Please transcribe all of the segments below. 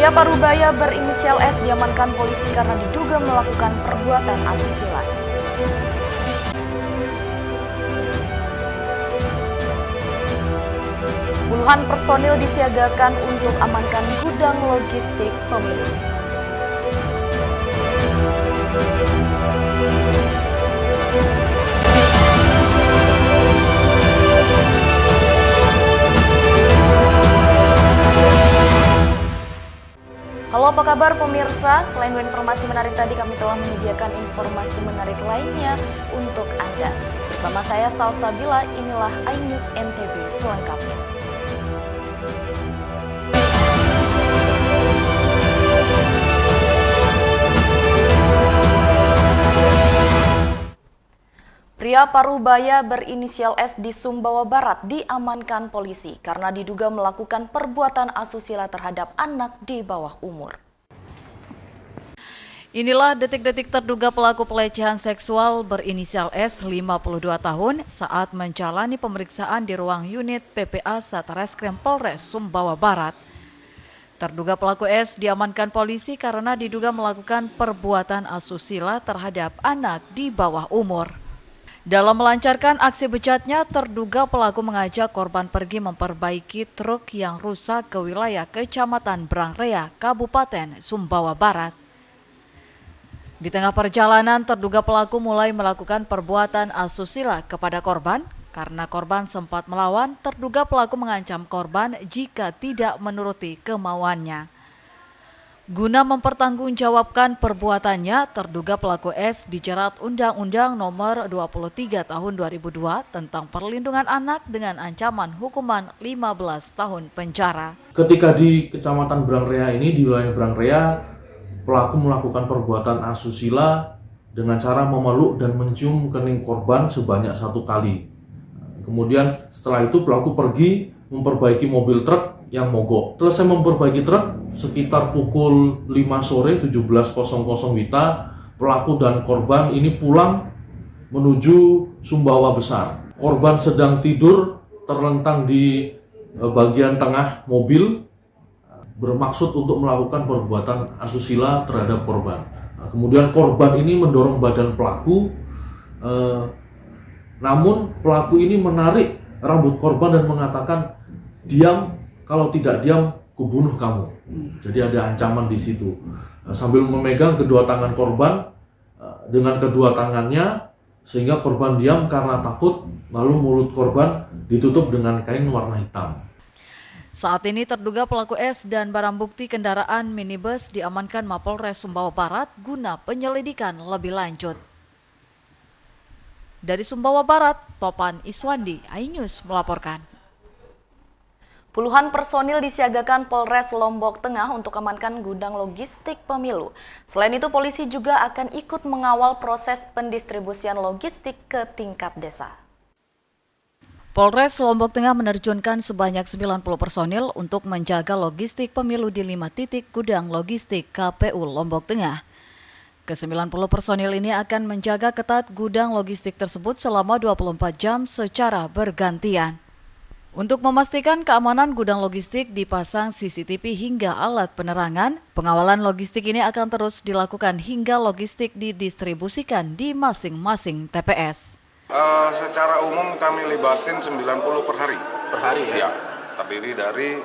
Pria Parubaya berinisial S diamankan polisi karena diduga melakukan perbuatan asusila. Puluhan personil disiagakan untuk amankan gudang logistik pemilu. Halo, apa kabar pemirsa? Selain informasi menarik tadi, kami telah menyediakan informasi menarik lainnya untuk Anda. Bersama saya Salsabila, inilah iNews NTB selengkapnya. Pria Parubaya berinisial S di Sumbawa Barat diamankan polisi karena diduga melakukan perbuatan asusila terhadap anak di bawah umur. Inilah detik-detik terduga pelaku pelecehan seksual berinisial S 52 tahun saat menjalani pemeriksaan di ruang unit PPA Satreskrim Polres Sumbawa Barat. Terduga pelaku S diamankan polisi karena diduga melakukan perbuatan asusila terhadap anak di bawah umur. Dalam melancarkan aksi bejatnya, terduga pelaku mengajak korban pergi memperbaiki truk yang rusak ke wilayah Kecamatan Brangrea, Kabupaten Sumbawa Barat. Di tengah perjalanan, terduga pelaku mulai melakukan perbuatan asusila kepada korban. Karena korban sempat melawan, terduga pelaku mengancam korban jika tidak menuruti kemauannya. Guna mempertanggungjawabkan perbuatannya, terduga pelaku S dijerat Undang-Undang Nomor 23 Tahun 2002 tentang perlindungan anak dengan ancaman hukuman 15 tahun penjara. Ketika di Kecamatan Brangrea ini, di wilayah Brangrea, pelaku melakukan perbuatan asusila dengan cara memeluk dan mencium kening korban sebanyak 1 kali. Kemudian setelah itu pelaku pergi memperbaiki mobil truk yang mogok. Selesai memperbaiki truk, sekitar pukul 5 sore 17.00 WITA, pelaku dan korban ini pulang menuju Sumbawa Besar. Korban sedang tidur terlentang di bagian tengah mobil, bermaksud untuk melakukan perbuatan asusila terhadap korban. Kemudian korban ini mendorong badan pelaku, namun pelaku ini menarik rambut korban dan mengatakan, "Diam, kalau tidak diam, kubunuh kamu." Jadi ada ancaman di situ. Sambil memegang kedua tangan korban dengan kedua tangannya, sehingga korban diam karena takut, lalu mulut korban ditutup dengan kain warna hitam. Saat ini terduga pelaku S dan barang bukti kendaraan minibus diamankan Mapolres Sumbawa Barat guna penyelidikan lebih lanjut. Dari Sumbawa Barat, Topan Iswandi, iNews melaporkan. Puluhan personil disiagakan Polres Lombok Tengah untuk amankan gudang logistik pemilu. Selain itu, polisi juga akan ikut mengawal proses pendistribusian logistik ke tingkat desa. Polres Lombok Tengah menerjunkan sebanyak 90 personil untuk menjaga logistik pemilu di 5 titik gudang logistik KPU Lombok Tengah. Ke-90 personil ini akan menjaga ketat gudang logistik tersebut selama 24 jam secara bergantian. Untuk memastikan keamanan gudang logistik dipasang CCTV hingga alat penerangan, pengawalan logistik ini akan terus dilakukan hingga logistik didistribusikan di masing-masing TPS. Secara umum kami libatin 90 per hari. Per hari ya? Ya, terdiri dari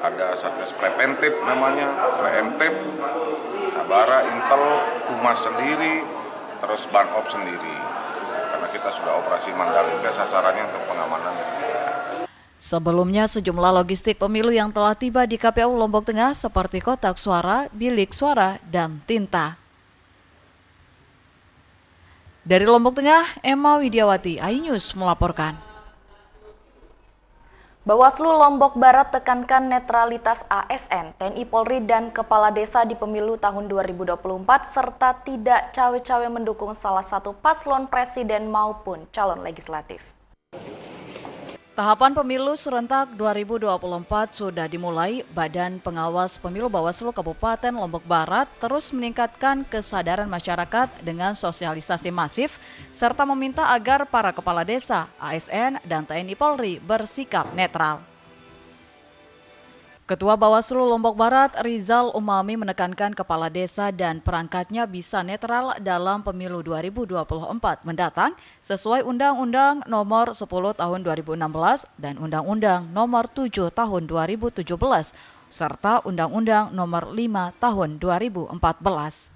ada Satgas Preventif namanya, Preemptif, Sabara, Intel, Humas sendiri, terus Banop sendiri. Karena kita sudah operasi Mandalika, sasarannya untuk pengamanan. Sebelumnya, sejumlah logistik pemilu yang telah tiba di KPU Lombok Tengah seperti kotak suara, bilik suara, dan tinta. Dari Lombok Tengah, Emma Widiawati, iNews melaporkan. Bawaslu Lombok Barat tekankan netralitas ASN, TNI Polri, dan Kepala Desa di pemilu tahun 2024 serta tidak cawe-cawe mendukung salah satu paslon presiden maupun calon legislatif. Tahapan pemilu serentak 2024 sudah dimulai. Badan Pengawas Pemilu Bawaslu Kabupaten Lombok Barat terus meningkatkan kesadaran masyarakat dengan sosialisasi masif serta meminta agar para kepala desa, ASN, dan TNI Polri bersikap netral. Ketua Bawaslu Lombok Barat, Rizal Umami menekankan kepala desa dan perangkatnya bisa netral dalam pemilu 2024 mendatang sesuai Undang-Undang Nomor 10 Tahun 2016 dan Undang-Undang Nomor 7 Tahun 2017 serta Undang-Undang Nomor 5 Tahun 2014.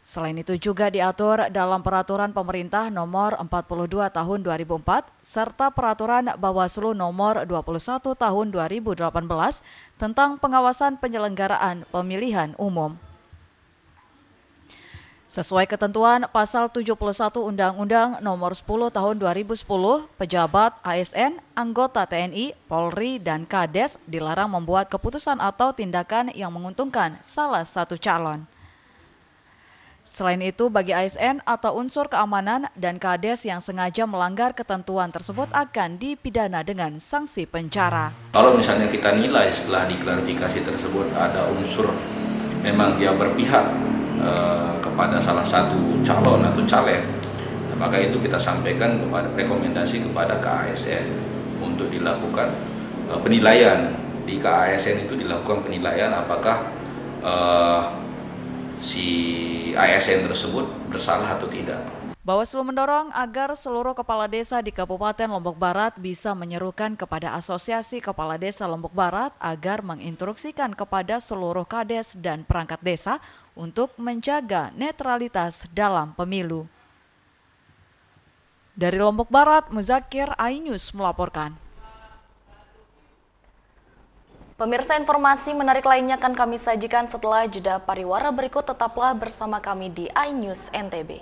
Selain itu juga diatur dalam Peraturan Pemerintah Nomor 42 Tahun 2004 serta Peraturan Bawaslu Nomor 21 Tahun 2018 tentang pengawasan penyelenggaraan pemilihan umum. Sesuai ketentuan Pasal 71 Undang-Undang Nomor 10 Tahun 2010, pejabat ASN, anggota TNI, Polri, dan Kades dilarang membuat keputusan atau tindakan yang menguntungkan salah satu calon. Selain itu, bagi ASN atau unsur keamanan dan Kades yang sengaja melanggar ketentuan tersebut akan dipidana dengan sanksi penjara. Kalau misalnya kita nilai setelah diklarifikasi tersebut ada unsur memang dia berpihak kepada salah satu calon atau caleg, maka itu kita sampaikan kepada rekomendasi kepada KASN untuk dilakukan penilaian. Di KASN itu dilakukan penilaian apakah si ASN tersebut bersalah atau tidak. Bawaslu mendorong agar seluruh kepala desa di Kabupaten Lombok Barat bisa menyerukan kepada Asosiasi Kepala Desa Lombok Barat agar menginstruksikan kepada seluruh kades dan perangkat desa untuk menjaga netralitas dalam pemilu. Dari Lombok Barat, Muzakir, iNews melaporkan. Pemirsa, informasi menarik lainnya akan kami sajikan setelah jeda pariwara berikut. Tetaplah bersama kami di iNews NTB.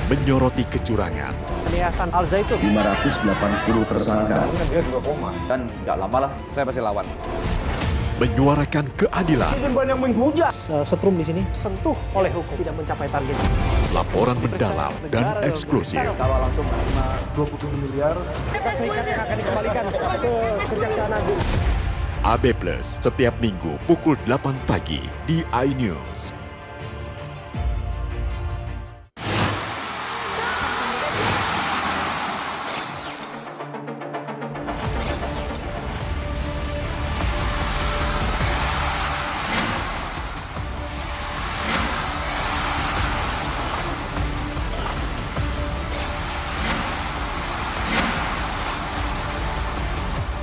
Menyoroti kecurangan. Yayasan Al Zaitun 580 tersangka. Dia juga koma dan nggak lama lah saya pasti lawan. Menyuarakan keadilan. Dan banyak menghujat. Setrum di sini sentuh oleh hukum tidak mencapai target. Laporan mendalam dan eksklusif. Kalau langsung 20 miliar. Serikat yang akan dikembalikan ke Kejaksaan Agung. AB Plus setiap minggu pukul 8 pagi di iNews.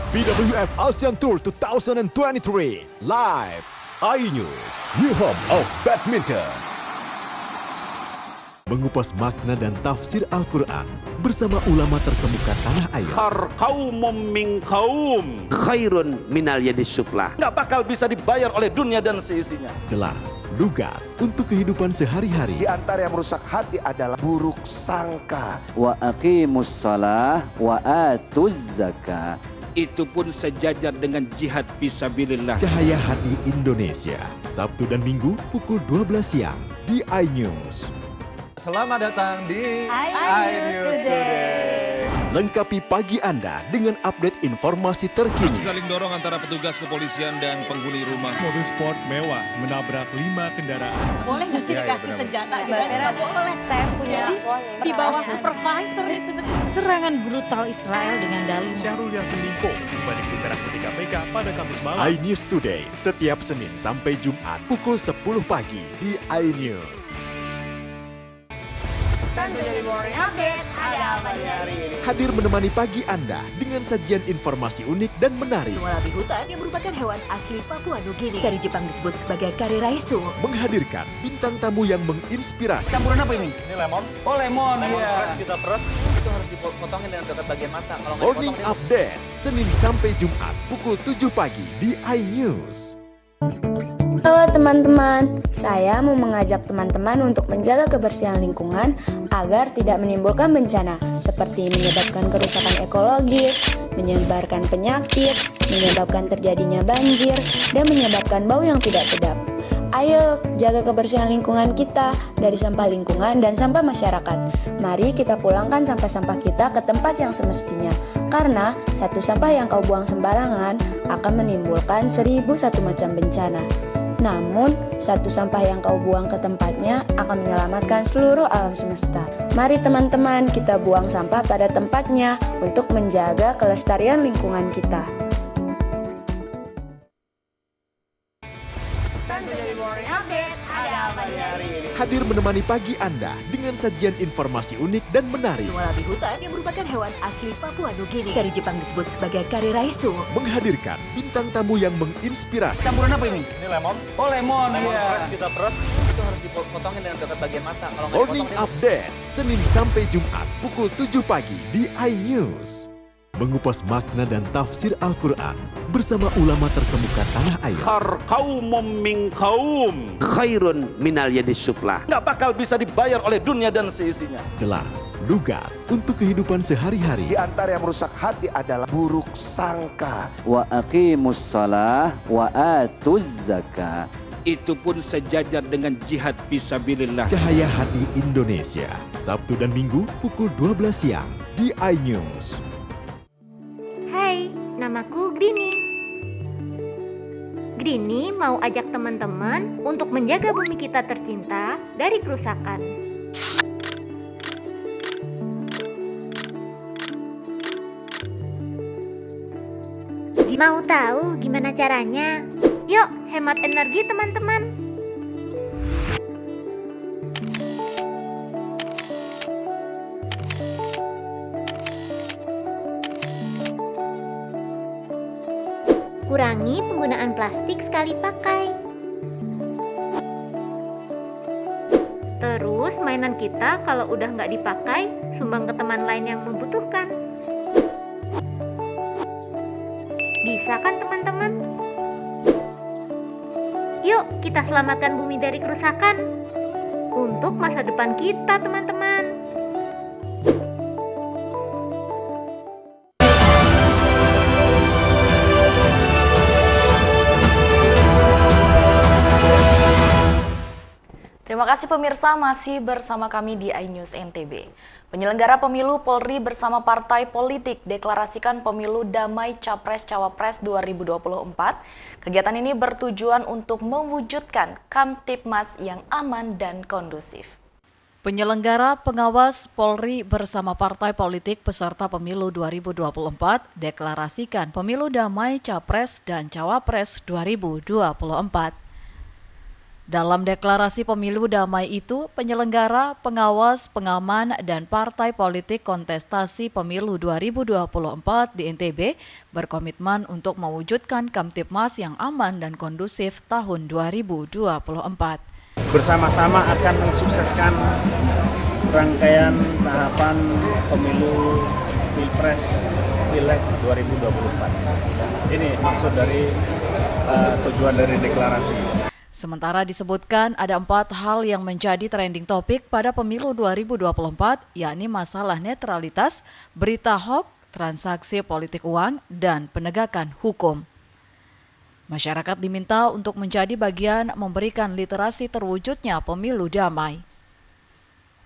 BWF ASEAN Tour 2023 live iNews, New Home of Badminton. Mengupas makna dan tafsir Al-Quran bersama ulama terkemuka tanah air. Kaumum min kaum khairun minal yadis suflah. Nggak bakal bisa dibayar oleh dunia dan seisinya. Jelas, lugas untuk kehidupan sehari-hari. Di antara yang merusak hati adalah buruk sangka. Wa aqimus shalah wa atuz zakah. Itu pun sejajar dengan jihad fisabilillah. Cahaya Hati Indonesia, Sabtu dan Minggu pukul 12 siang di iNews. Selamat datang di iNews Today. Lengkapi pagi Anda dengan update informasi terkini. Saling dorong antara petugas kepolisian dan penghuni rumah. Mobil sport mewah menabrak 5 kendaraan. Boleh nggak sih dikasih senjata? Nggak boleh. Saya punya di bawah supervisor sebenarnya. Serangan brutal Israel dengan dalih. Syahrul Yassin Limpo dibalik di Merah Putih KPK pada Kamis malam. iNews Today setiap Senin sampai Jumat pukul 10 pagi di iNews. Tentunya di Morning Update ada apa di hari ini? Hadir menemani pagi Anda dengan sajian informasi unik dan menarik. Warabi hutan yang merupakan hewan asli Papua Nugini. Dari Jepang disebut sebagai kari raisu. Menghadirkan bintang tamu yang menginspirasi. Campuran apa ini? Ini lemon. Oh lemon, iya. Kita peras, itu harus dipotongin dengan dekat bagian mata. Kalau nggak Morning dipotong, Update Senin sampai Jumat pukul 7 pagi di iNews. Halo teman-teman, saya mau mengajak teman-teman untuk menjaga kebersihan lingkungan agar tidak menimbulkan bencana seperti menyebabkan kerusakan ekologis, menyebarkan penyakit, menyebabkan terjadinya banjir, dan menyebabkan bau yang tidak sedap. Ayo jaga kebersihan lingkungan kita dari sampah lingkungan dan sampah masyarakat. Mari kita pulangkan sampah-sampah kita ke tempat yang semestinya. Karena satu sampah yang kau buang sembarangan akan menimbulkan 1001 macam bencana. Namun, satu sampah yang kau buang ke tempatnya akan menyelamatkan seluruh alam semesta. Mari teman-teman, kita buang sampah pada tempatnya untuk menjaga kelestarian lingkungan kita. Hadir menemani pagi Anda dengan sajian informasi unik dan menarik. Wallaby hutan yang merupakan hewan asli Papua Nugini. Dari Jepang disebut sebagai kariraisu. Menghadirkan bintang tamu yang menginspirasi. Campuran apa ini? Ini lemon. Oh lemon, iya. Kita peras, itu harus dipotongin dengan dekat bagian mata. Kalau Morning Update, Senin sampai Jumat pukul 7 pagi di iNews. Mengupas makna dan tafsir Al-Quran bersama ulama terkemuka tanah air. Kaumum min kaum khairun minal yadis suflah. Nggak bakal bisa dibayar oleh dunia dan seisinya. Jelas, lugas untuk kehidupan sehari-hari. Di antara yang merusak hati adalah buruk sangka. Wa aqimus shalah wa atuz zakah. Itu pun sejajar dengan jihad fisabilillah. Cahaya Hati Indonesia, Sabtu dan Minggu pukul 12 siang di iNews. Hai, namaku Grini. Grini mau ajak teman-teman untuk menjaga bumi kita tercinta dari kerusakan. Mau tahu gimana caranya? Yuk, hemat energi teman-teman. Kurangi penggunaan plastik sekali pakai. Terus mainan kita kalau udah nggak dipakai, sumbang ke teman lain yang membutuhkan. Bisa kan teman-teman? Yuk kita selamatkan bumi dari kerusakan. Untuk masa depan kita teman-teman. Terima kasih pemirsa, masih bersama kami di iNews NTB. Penyelenggara pemilu Polri bersama partai politik deklarasikan pemilu damai Capres-Cawapres 2024. Kegiatan ini bertujuan untuk mewujudkan Kamtibmas yang aman dan kondusif. Penyelenggara pengawas Polri bersama partai politik peserta pemilu 2024 deklarasikan pemilu damai Capres dan Cawapres 2024. Dalam deklarasi pemilu damai itu, penyelenggara, pengawas, pengaman, dan partai politik kontestasi pemilu 2024 di NTB berkomitmen untuk mewujudkan Kamtibmas yang aman dan kondusif tahun 2024. Bersama-sama akan mensukseskan rangkaian tahapan pemilu Pilpres Pileg 2024. Ini maksud dari tujuan dari deklarasi. Sementara disebutkan ada 4 hal yang menjadi trending topik pada pemilu 2024, yakni masalah netralitas, berita hoax, transaksi politik uang, dan penegakan hukum. Masyarakat diminta untuk menjadi bagian memberikan literasi terwujudnya pemilu damai.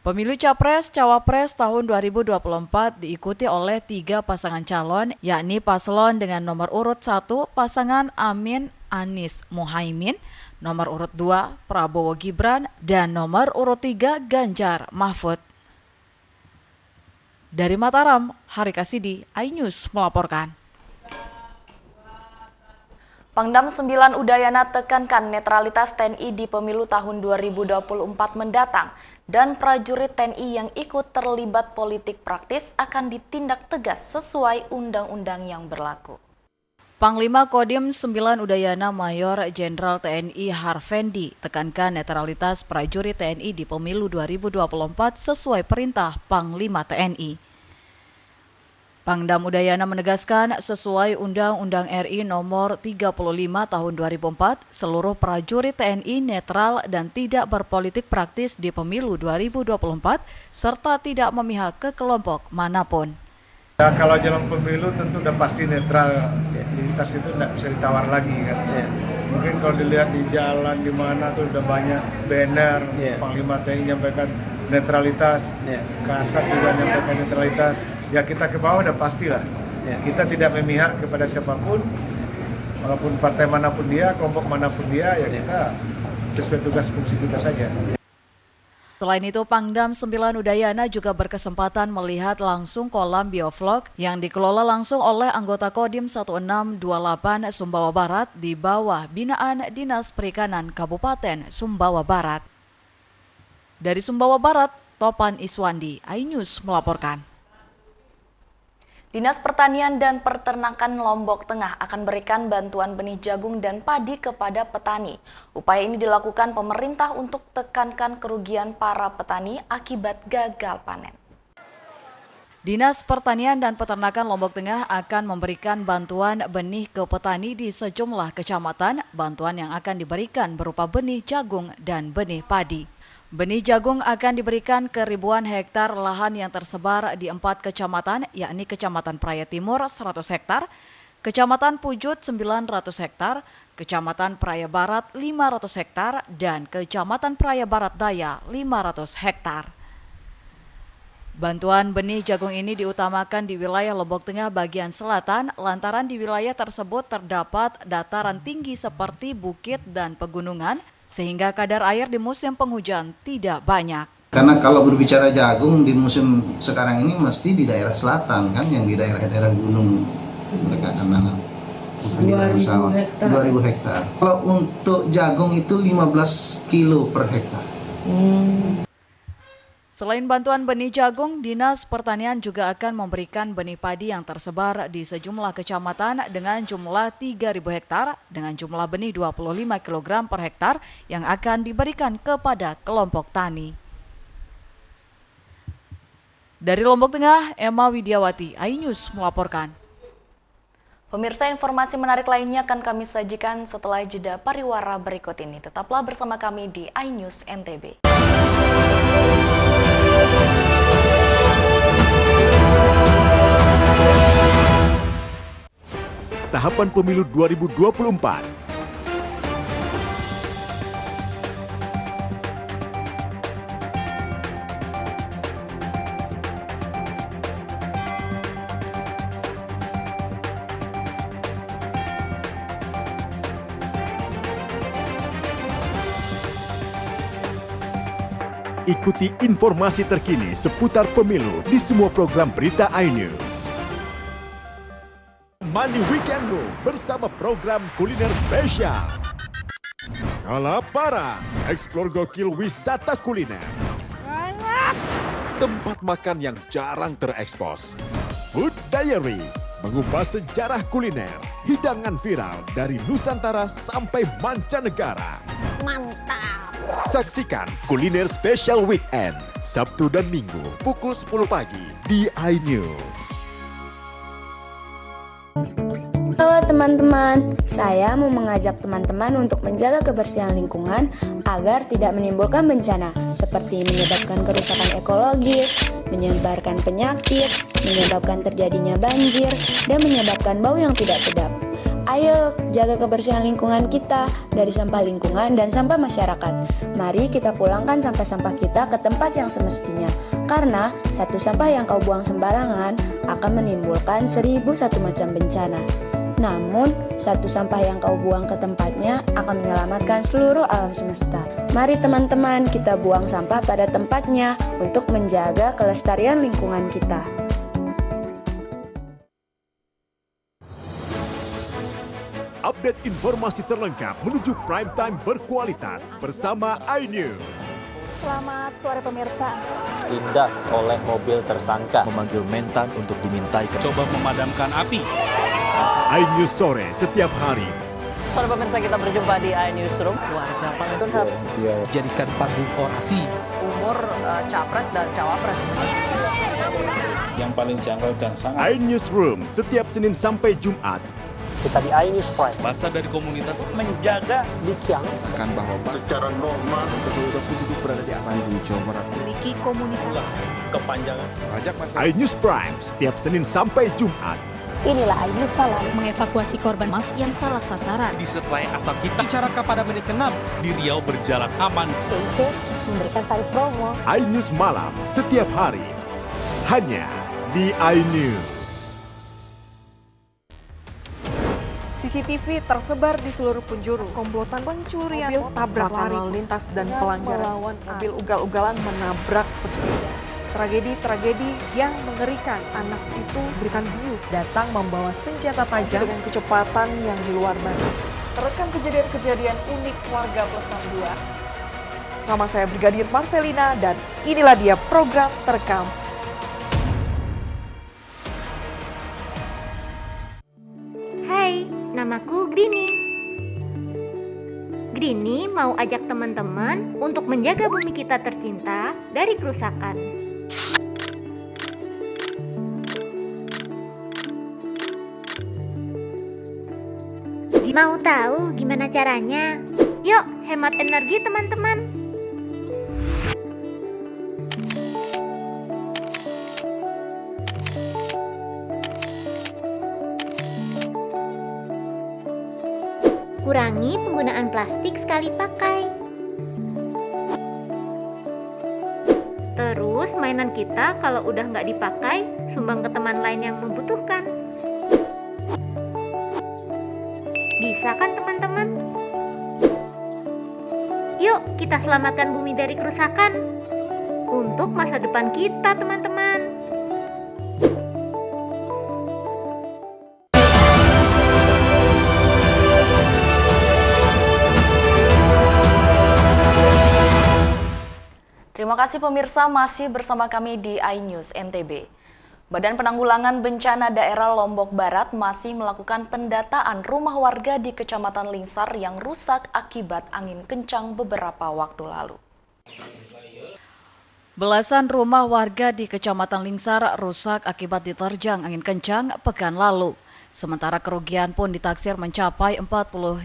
Pemilu Capres-Cawapres tahun 2024 diikuti oleh 3 pasangan calon, yakni paslon dengan nomor urut 1 pasangan Amin Anies Muhaimin, nomor urut 2 Prabowo Gibran, dan nomor urut 3 Ganjar Mahfud. Dari Mataram, Hari Kasidi, iNews melaporkan. Pangdam 9 Udayana tekankan netralitas TNI di pemilu tahun 2024 mendatang dan prajurit TNI yang ikut terlibat politik praktis akan ditindak tegas sesuai undang-undang yang berlaku. Panglima Kodim 9 Udayana Mayor Jenderal TNI Harvendi tekankan netralitas prajurit TNI di pemilu 2024 sesuai perintah Panglima TNI. Pangdam Udayana menegaskan sesuai Undang-Undang RI Nomor 35 Tahun 2004, seluruh prajurit TNI netral dan tidak berpolitik praktis di pemilu 2024 serta tidak memihak ke kelompok manapun. Ya, kalau jalan pemilu tentu udah pasti netral, lintas itu tidak bisa ditawar lagi kan. Mungkin kalau dilihat di jalan di mana tuh udah banyak banner, Panglima TNI menyampaikan netralitas, Kasat juga menyampaikan netralitas. Ya kita ke bawah udah pastilah. Kita tidak memihak kepada siapapun. Walaupun partai manapun dia, kelompok manapun dia, ya kita sesuai tugas fungsi kita saja. Selain itu, Pangdam 9 Udayana juga berkesempatan melihat langsung kolam biovlog yang dikelola langsung oleh anggota Kodim 1628 Sumbawa Barat di bawah binaan Dinas Perikanan Kabupaten Sumbawa Barat. Dari Sumbawa Barat, Topan Iswandi, iNews melaporkan. Dinas Pertanian dan Peternakan Lombok Tengah akan berikan bantuan benih jagung dan padi kepada petani. Upaya ini dilakukan pemerintah untuk tekankan kerugian para petani akibat gagal panen. Dinas Pertanian dan Peternakan Lombok Tengah akan memberikan bantuan benih ke petani di sejumlah kecamatan. Bantuan yang akan diberikan berupa benih jagung dan benih padi. Benih jagung akan diberikan ke ribuan hektar lahan yang tersebar di 4 kecamatan, yakni Kecamatan Praia Timur 100 hektar, Kecamatan Pujut 900 hektar, Kecamatan Praia Barat 500 hektar, dan Kecamatan Praia Barat Daya 500 hektar. Bantuan benih jagung ini diutamakan di wilayah Lombok Tengah bagian selatan lantaran di wilayah tersebut terdapat dataran tinggi seperti bukit dan pegunungan, sehingga kadar air di musim penghujan tidak banyak. Karena kalau berbicara jagung di musim sekarang ini mesti di daerah selatan kan, yang di daerah-daerah gunung mereka akan nanam. 2.000 hektar. Kalau untuk jagung itu 15 kilo per hektar. Selain bantuan benih jagung, Dinas Pertanian juga akan memberikan benih padi yang tersebar di sejumlah kecamatan dengan jumlah 3.000 hektar dengan jumlah benih 25 kg per hektar yang akan diberikan kepada kelompok tani. Dari Lombok Tengah, Emma Widiawati, iNews melaporkan. Pemirsa, informasi menarik lainnya akan kami sajikan setelah jeda pariwara berikut ini. Tetaplah bersama kami di iNews NTB. Tahapan Pemilu 2024. Ikuti informasi terkini seputar pemilu di semua program berita iNews. Mandi weekendmu bersama program kuliner spesial. Kalaparan, eksplor gokil wisata kuliner. Tempat makan yang jarang terekspos. Food Diary, mengupas sejarah kuliner, hidangan viral dari Nusantara sampai mancanegara. Mantap! Saksikan Kuliner Spesial Weekend, Sabtu dan Minggu pukul 10 pagi di iNews. Halo teman-teman, saya mau mengajak teman-teman untuk menjaga kebersihan lingkungan agar tidak menimbulkan bencana seperti menyebabkan kerusakan ekologis, menyebarkan penyakit, menyebabkan terjadinya banjir, dan menyebabkan bau yang tidak sedap. Ayo jaga kebersihan lingkungan kita dari sampah lingkungan dan sampah masyarakat. Mari kita pulangkan sampah-sampah kita ke tempat yang semestinya. Karena satu sampah yang kau buang sembarangan akan menimbulkan 1001 macam bencana. Namun, satu sampah yang kau buang ke tempatnya akan menyelamatkan seluruh alam semesta. Mari teman-teman kita buang sampah pada tempatnya untuk menjaga kelestarian lingkungan kita. Update informasi terlengkap menuju prime time berkualitas bersama iNews. Selamat sore pemirsa. Ditindas oleh mobil tersangka. Memanggil mentan untuk dimintai. Coba memadamkan api. iNews sore setiap hari. Sore pemirsa, kita berjumpa di iNewsroom. Warga Palestina jadikan panggung orasi. Umur capres dan cawapres. Yang paling janggal dan sangat. iNewsroom setiap Senin sampai Jumat. Kita di iNews Prime. Masa dari komunitas menjaga Dikyang. Akan bahwa secara normal penduduk berada di Bandung, Jawa Barat. Memiliki komunitas. Kepanjangan. iNews Prime setiap Senin sampai Jumat. Inilah iNews Malam mengevakuasi korban mas yang salah sasaran. Disertai asap hitam. Bicara kepada menit ke-6 di Riau berjalan aman. CIC memberikan tarif promo. iNews Malam setiap hari. Hanya di iNews. CCTV tersebar di seluruh penjuru. Komplotan pencurian mobil, tabrak lari lintas dan pelanggaran melawan mobil ugal-ugalan menabrak pesepeda. Tragedi-tragedi yang mengerikan. Anak itu berikan bius datang membawa senjata tajam dengan kecepatan yang di luar batas. Terekam kejadian-kejadian unik warga plus 62. Nama saya Brigadir Marcelina dan inilah dia program Terekam. Hai, namaku Grini. Grini mau ajak teman-teman untuk menjaga bumi kita tercinta dari kerusakan. Mau tahu gimana caranya? Yuk, hemat energi teman-teman. Kurangi penggunaan plastik sekali pakai. Terus mainan kita kalau udah nggak dipakai, sumbang ke teman lain yang membutuhkan. Bisa kan teman-teman? Yuk kita selamatkan bumi dari kerusakan untuk masa depan kita teman-teman. Terima kasih pemirsa, masih bersama kami di iNews NTB. Badan Penanggulangan Bencana Daerah Lombok Barat masih melakukan pendataan rumah warga di Kecamatan Lingsar yang rusak akibat angin kencang beberapa waktu lalu. Belasan rumah warga di Kecamatan Lingsar rusak akibat diterjang angin kencang pekan lalu. Sementara kerugian pun ditaksir mencapai 40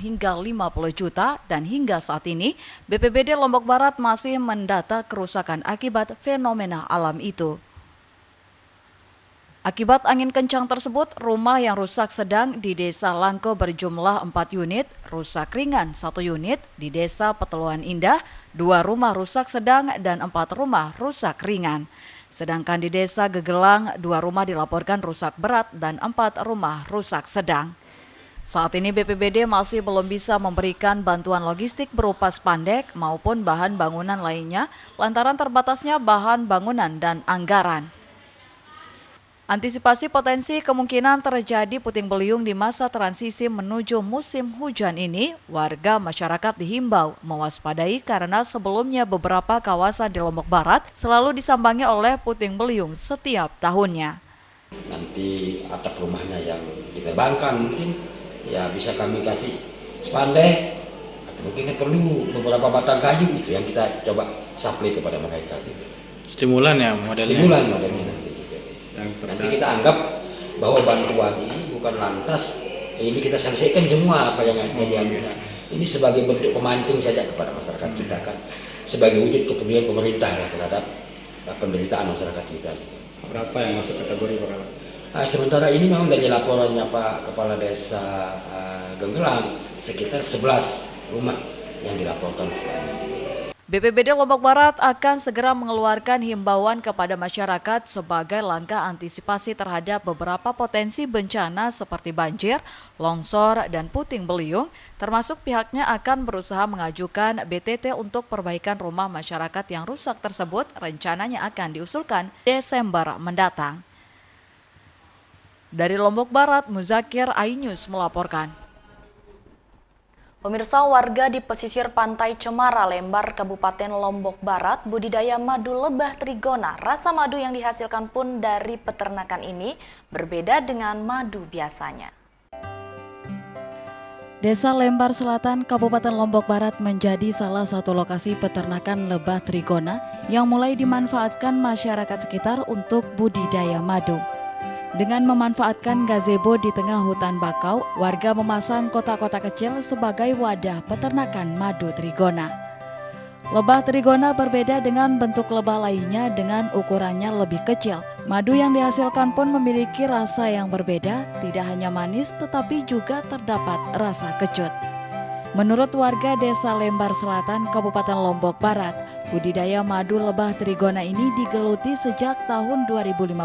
hingga 50 juta dan hingga saat ini BPBD Lombok Barat masih mendata kerusakan akibat fenomena alam itu. Akibat angin kencang tersebut, rumah yang rusak sedang di Desa Langko berjumlah 4 unit, rusak ringan 1 unit, di Desa Peteluan Indah 2 rumah rusak sedang dan 4 rumah rusak ringan. Sedangkan di Desa Gegelang 2 rumah dilaporkan rusak berat dan 4 rumah rusak sedang. Saat ini BPBD masih belum bisa memberikan bantuan logistik berupa spandek maupun bahan bangunan lainnya lantaran terbatasnya bahan bangunan dan anggaran. Antisipasi potensi kemungkinan terjadi puting beliung di masa transisi menuju musim hujan ini, warga masyarakat dihimbau mewaspadai karena sebelumnya beberapa kawasan di Lombok Barat selalu disambangi oleh puting beliung setiap tahunnya. Nanti atap rumahnya yang diterbangkan mungkin ya bisa kami kasih spandek atau mungkin perlu beberapa batang kayu itu yang kita coba supply kepada mereka gitu. Stimulan ya modelnya. Stimulan modelnya nanti. Nanti kita anggap bahwa bantuan ini bukan lantas ini kita selesaikan semua apa yang diambil. Ini sebagai bentuk pemancing saja kepada masyarakat kita kan, sebagai wujud kepedulian pemerintah terhadap penderitaan masyarakat kita. Berapa yang masuk kategori berapa? Sementara ini memang dari laporannya Pak Kepala Desa Gegelang sekitar 11 rumah yang dilaporkan ke kami. BPBD Lombok Barat akan segera mengeluarkan himbauan kepada masyarakat sebagai langkah antisipasi terhadap beberapa potensi bencana seperti banjir, longsor, dan puting beliung, termasuk pihaknya akan berusaha mengajukan BTT untuk perbaikan rumah masyarakat yang rusak tersebut rencananya akan diusulkan Desember mendatang. Dari Lombok Barat, Muzakir, iNews melaporkan. Pemirsa, warga di pesisir pantai Cemara, Lembar, Kabupaten Lombok Barat, budidaya madu lebah trigona. Rasa madu yang dihasilkan pun dari peternakan ini berbeda dengan madu biasanya. Desa Lembar Selatan, Kabupaten Lombok Barat menjadi salah satu lokasi peternakan lebah trigona yang mulai dimanfaatkan masyarakat sekitar untuk budidaya madu. Dengan memanfaatkan gazebo di tengah hutan bakau, warga memasang kotak-kotak kecil sebagai wadah peternakan madu trigona. Lebah trigona berbeda dengan bentuk lebah lainnya dengan ukurannya lebih kecil. Madu yang dihasilkan pun memiliki rasa yang berbeda, tidak hanya manis tetapi juga terdapat rasa kecut. Menurut warga Desa Lembar Selatan, Kabupaten Lombok Barat, Budidaya madu lebah trigona ini digeluti sejak tahun 2015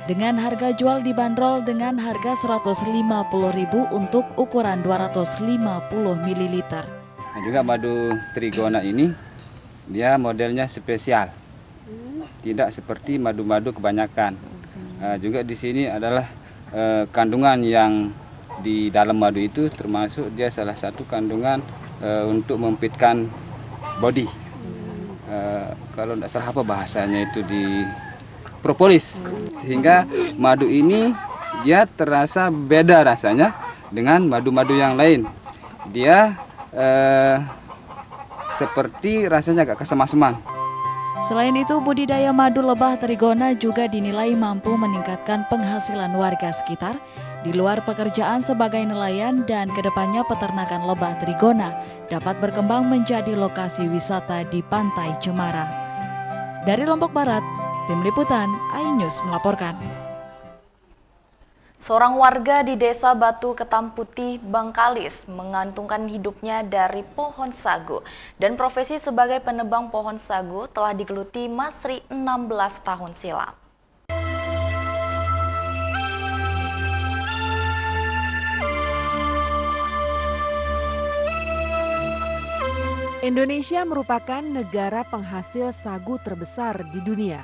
dengan harga jual dibanderol dengan harga Rp150.000 untuk ukuran 250 ml. Nah, juga madu trigona ini dia modelnya spesial. Tidak seperti madu-madu kebanyakan. Juga di sini adalah kandungan yang di dalam madu itu termasuk dia salah satu kandungan untuk mempitkan body. Kalau tidak salah apa bahasanya itu di propolis, sehingga madu ini dia terasa beda rasanya dengan madu-madu yang lain. Dia seperti rasanya agak kesema-seman. Selain itu, budidaya madu lebah trigona juga dinilai mampu meningkatkan penghasilan warga sekitar di luar pekerjaan sebagai nelayan, dan kedepannya peternakan lebah trigona dapat berkembang menjadi lokasi wisata di Pantai Cemara. Dari Lombok Barat, Tim Liputan iNews melaporkan. Seorang warga di Desa Batu Ketam Putih, Bangkalis menggantungkan hidupnya dari pohon sagu, dan profesi sebagai penebang pohon sagu telah digeluti Masri 16 tahun silam. Indonesia merupakan negara penghasil sagu terbesar di dunia.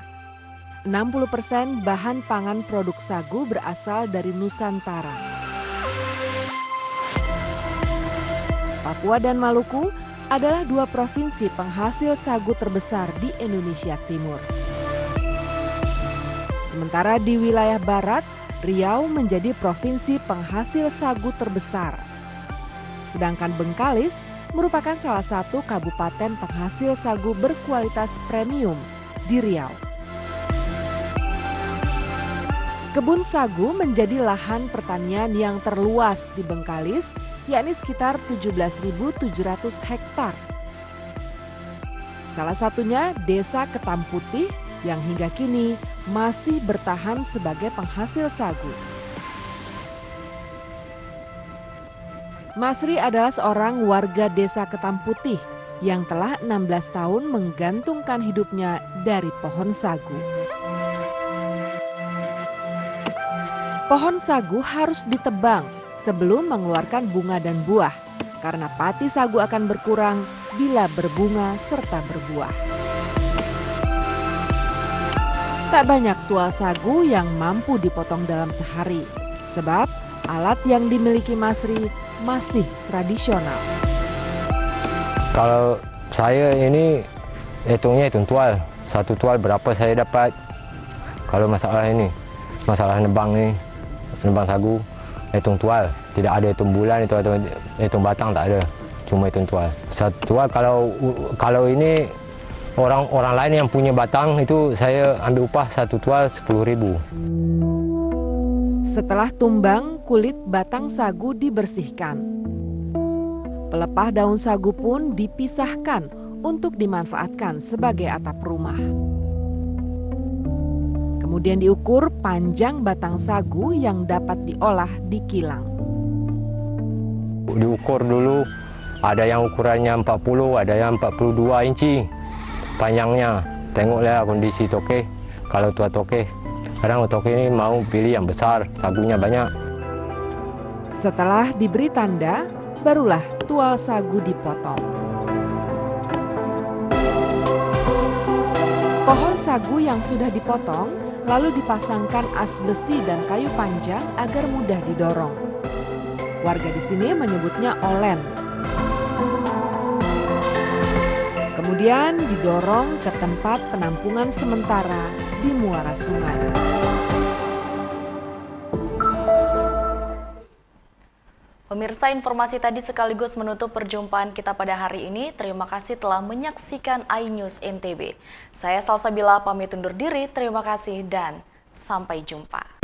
60% bahan pangan produk sagu berasal dari Nusantara. Papua dan Maluku adalah dua provinsi penghasil sagu terbesar di Indonesia Timur. Sementara di wilayah barat, Riau menjadi provinsi penghasil sagu terbesar. Sedangkan Bengkalis merupakan salah satu kabupaten penghasil sagu berkualitas premium di Riau. Kebun sagu menjadi lahan pertanian yang terluas di Bengkalis, yakni sekitar 17.700 hektar. Salah satunya Desa Ketam Putih yang hingga kini masih bertahan sebagai penghasil sagu. Masri adalah seorang warga Desa Ketam Putih yang telah 16 tahun menggantungkan hidupnya dari pohon sagu. Pohon sagu harus ditebang sebelum mengeluarkan bunga dan buah, karena pati sagu akan berkurang bila berbunga serta berbuah. Tak banyak tual sagu yang mampu dipotong dalam sehari, sebab alat yang dimiliki Masri masih tradisional. Kalau saya ini hitungnya hitung tual. Satu tual berapa saya dapat. Kalau masalah ini, masalah nebang nih, nebang sagu, hitung tual. Tidak ada hitung bulan, itu atau hitung batang tak ada. Cuma hitung tual. Satu tual kalau ini orang lain yang punya batang itu saya ambil upah satu tual 10.000. Setelah tumbang, kulit batang sagu dibersihkan. Pelepah daun sagu pun dipisahkan untuk dimanfaatkan sebagai atap rumah. Kemudian diukur panjang batang sagu yang dapat diolah di kilang. Diukur dulu, ada yang ukurannya 40, ada yang 42 inci panjangnya. Tengoklah kondisi toke, kalau tua toke. Kadang toke ini mau pilih yang besar, sagunya banyak. Setelah diberi tanda, barulah tual sagu dipotong. Pohon sagu yang sudah dipotong lalu dipasangkan as besi dan kayu panjang agar mudah didorong. Warga di sini menyebutnya olen. Kemudian didorong ke tempat penampungan sementara di muara sungai. Pemirsa, informasi tadi sekaligus menutup perjumpaan kita pada hari ini. Terima kasih telah menyaksikan iNews NTB. Saya Salsabila pamit undur diri, terima kasih dan sampai jumpa.